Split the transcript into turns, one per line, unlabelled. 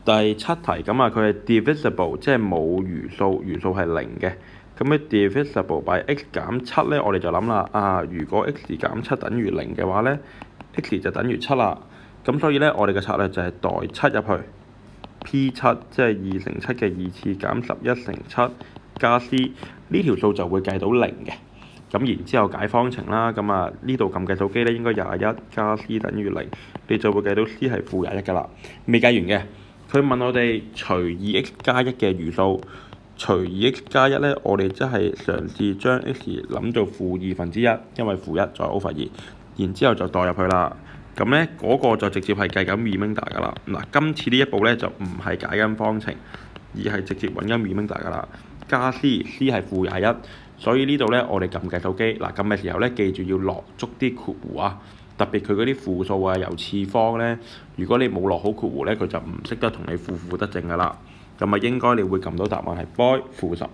第七題咁啊，佢係 divisible，即係冇餘數，餘數係零嘅。咁咧 divisible by x 減七咧，我哋就諗啦，如果 x 減七等於零嘅話咧，x 就等於七啦。咁所以咧，我哋嘅策略就係代七入去 ，p 七即係2乘7嘅2次減11乘7加 c， 呢條數就會計到零嘅。咁然之後解方程啦，咁啊呢度撳計數機咧應該21加 c 等於0，你就會計到 c 係負21㗎啦。未計完嘅，佢問我哋除 2x 加1嘅餘數，除 2x 加1咧，我哋即係嘗試將 x 諗做負1/2，因為負1再 over 2，然之後就代入去啦。咁咧嗰個就直接係計緊 remainder 㗎啦。嗱，今次呢一步咧就唔係解緊方程，而係直接揾緊 remainder 㗎啦。加 c 係負21，所以呢度咧我哋撳計數機，嗱撳嘅時候咧記住要落足啲括弧啊，特別佢嗰啲負數啊由次方咧，如果你冇落好括弧咧，佢就唔識得同你負得正㗎啦。咁啊應該你會撳到答案係 boy 負15。